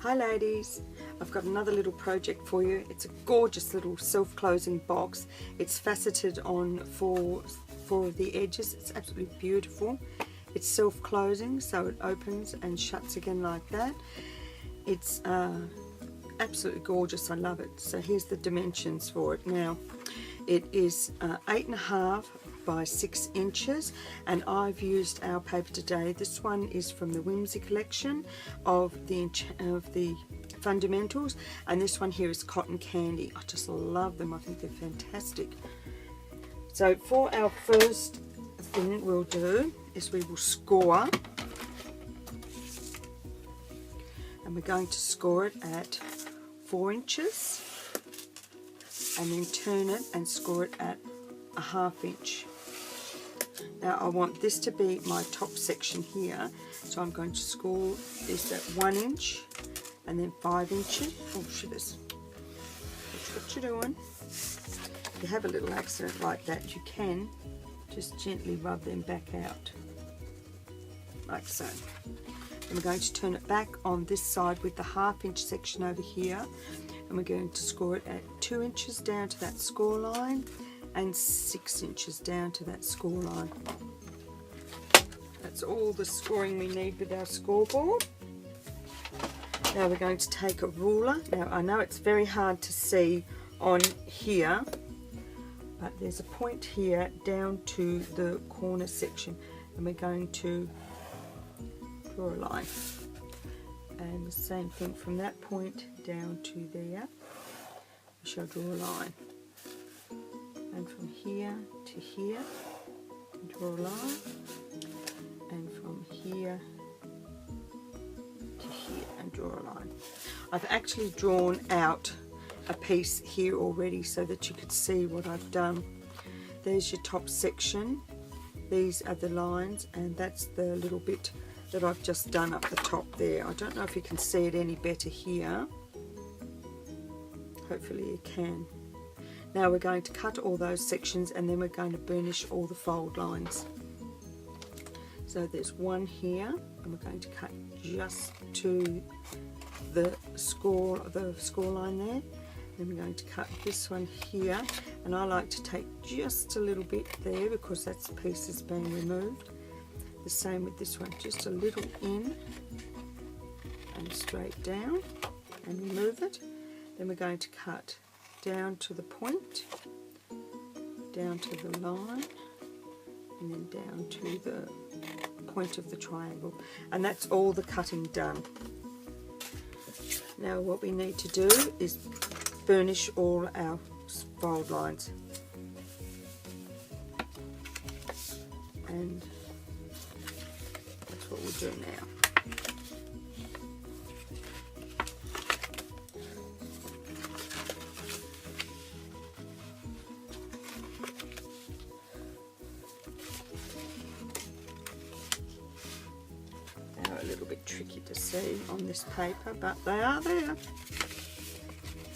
Hi ladies, I've got another little project for you. It's a gorgeous little self-closing box. It's faceted on four of the edges. It's absolutely beautiful. It's self-closing, so it opens and shuts again like that. It's absolutely gorgeous. I love it. So here's the dimensions for it. Now it is 8.5 by 6 inches, and I've used our paper today. This one is from the Whimsy collection of the Fundamentals, and this one here is Cotton Candy. I just love them. I think they're fantastic. So for our first thing we'll do is we will score, and we're going to score it at 4 inches and then turn it and score it at 1/2 inch. Now I want this to be my top section here, so I'm going to score this at 1 inch and then 5 inches. Oh shitters, that's what you're doing. If you have a little accident like that, you can just gently rub them back out, like so. And we're going to turn it back on this side with the 1/2 inch section over here, and we're going to score it at 2 inches down to that score line and 6 inches down to that score line. That's all the scoring we need with our scoreboard. Now we're going to take a ruler. Now I know it's very hard to see on here, but there's a point here down to the corner section, and we're going to draw a line. And the same thing from that point down to there, we shall draw a line. And from here to here, draw a line, and from here to here, and draw a line. I've actually drawn out a piece here already so that you could see what I've done. There's your top section, these are the lines, and that's the little bit that I've just done up the top there. I don't know if you can see it any better here. Hopefully you can. Now we're going to cut all those sections, and then we're going to burnish all the fold lines. So there's one here, and we're going to cut just to the score line there. Then we're going to cut this one here, and I like to take just a little bit there because that's the piece that's being removed. The same with this one, just a little in and straight down and remove it. Then we're going to cut down to the point, down to the line, and then down to the point of the triangle, and that's all the cutting done. Now what we need to do is burnish all our fold lines, and that's what we'll do now. They're a little bit tricky to see on this paper, but they are there. Now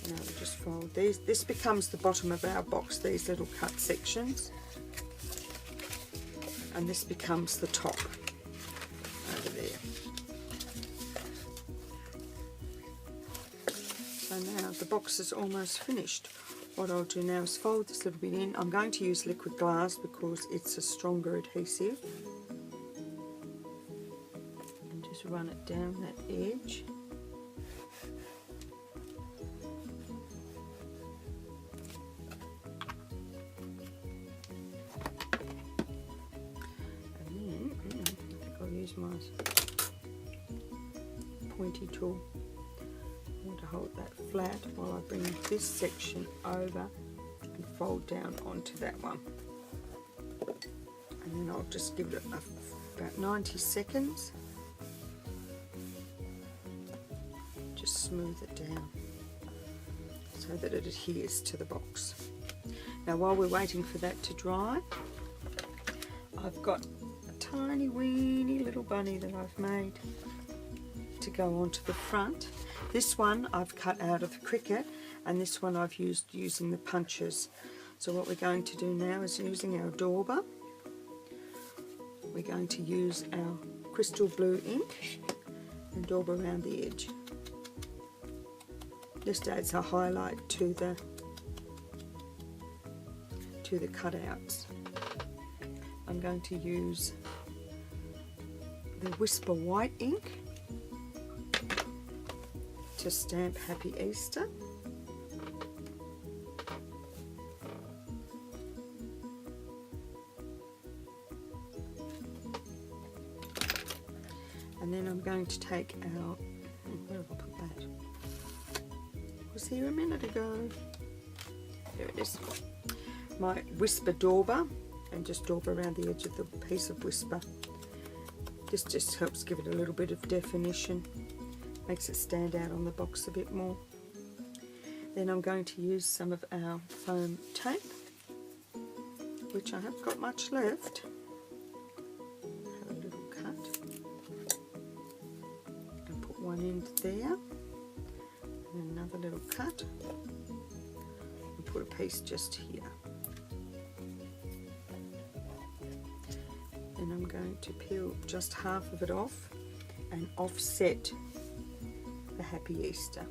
we'll just fold these. This becomes the bottom of our box, these little cut sections, and this becomes the top over there. So now the box is almost finished. What I'll do now is fold this little bit in. I'm going to use liquid glass because it's a stronger adhesive. And just run it down that edge. Use my pointy tool. I want to hold that flat while I bring this section over and fold down onto that one. And then I'll just give it about 90 seconds. Just smooth it down so that it adheres to the box. Now while we're waiting for that to dry, I've got tiny weeny little bunny that I've made to go onto the front. This one I've cut out of the Cricut, and this one I've used using the punches. So what we're going to do now is, using our dauber, we're going to use our crystal blue ink and daub around the edge. Just adds a highlight to the cutouts. I'm going to use the Whisper White ink to stamp Happy Easter. And then I'm going to take our, where have I put that? It was here a minute ago. There it is. My Whisper Dauber, and just dauber around the edge of the piece of Whisper. This just helps give it a little bit of definition, makes it stand out on the box a bit more. Then I'm going to use some of our foam tape, which I haven't got much left. Have a little cut and put one end there, and another little cut, and put a piece just here. And I'm going to peel just half of it off and offset the Happy Easter,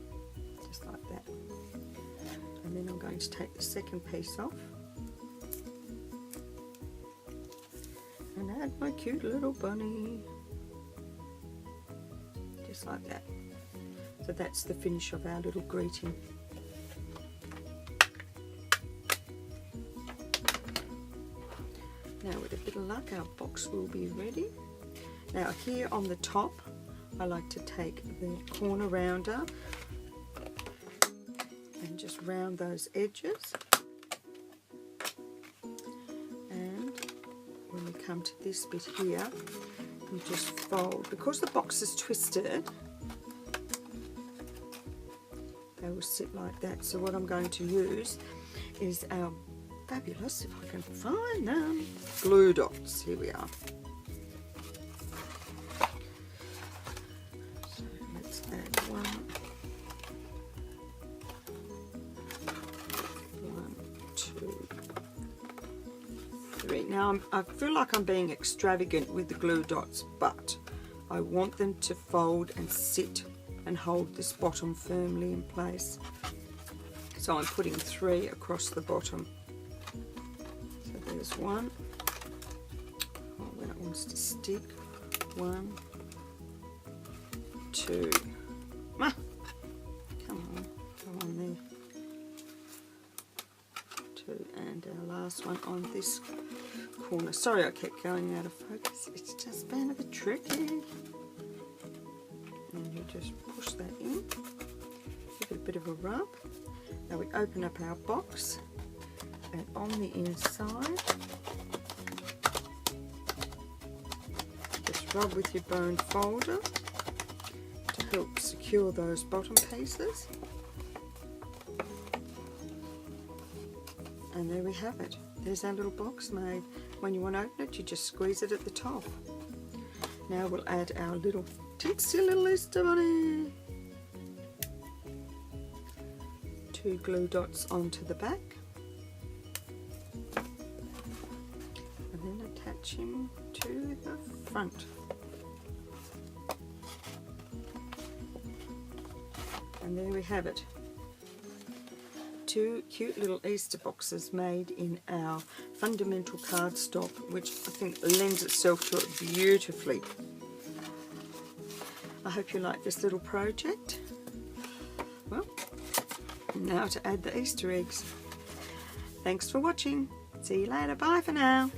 just like that. And then I'm going to take the second piece off and add my cute little bunny, just like that. So that's the finish of our little greeting. Now with a bit of luck our box will be ready. Now here on the top I like to take the corner rounder and just round those edges, and when we come to this bit here you just fold. Because the box is twisted they will sit like that, so what I'm going to use is our fabulous, if I can find them, glue dots. Here we are. So let's add one, two, three. Now I feel like I'm being extravagant with the glue dots, but I want them to fold and sit and hold this bottom firmly in place. So I'm putting 3 across the bottom. There's one. Oh, when it wants to stick. 1, 2. Ah, come on, go on there. 2, and our last one on this corner. Sorry, I kept going out of focus. It's just been a bit tricky. And you just push that in. Give it a bit of a rub. Now we open up our box. And on the inside, just rub with your bone folder to help secure those bottom pieces. And there we have it. There's our little box made. When you want to open it, you just squeeze it at the top. Now we'll add our little teensy little Easter bunny. 2 glue dots onto the back. Attach him to the front. And there we have it. 2 cute little Easter boxes made in our fundamental cardstock, which I think lends itself to it beautifully. I hope you like this little project. Well, now to add the Easter eggs. Thanks for watching. See you later. Bye for now.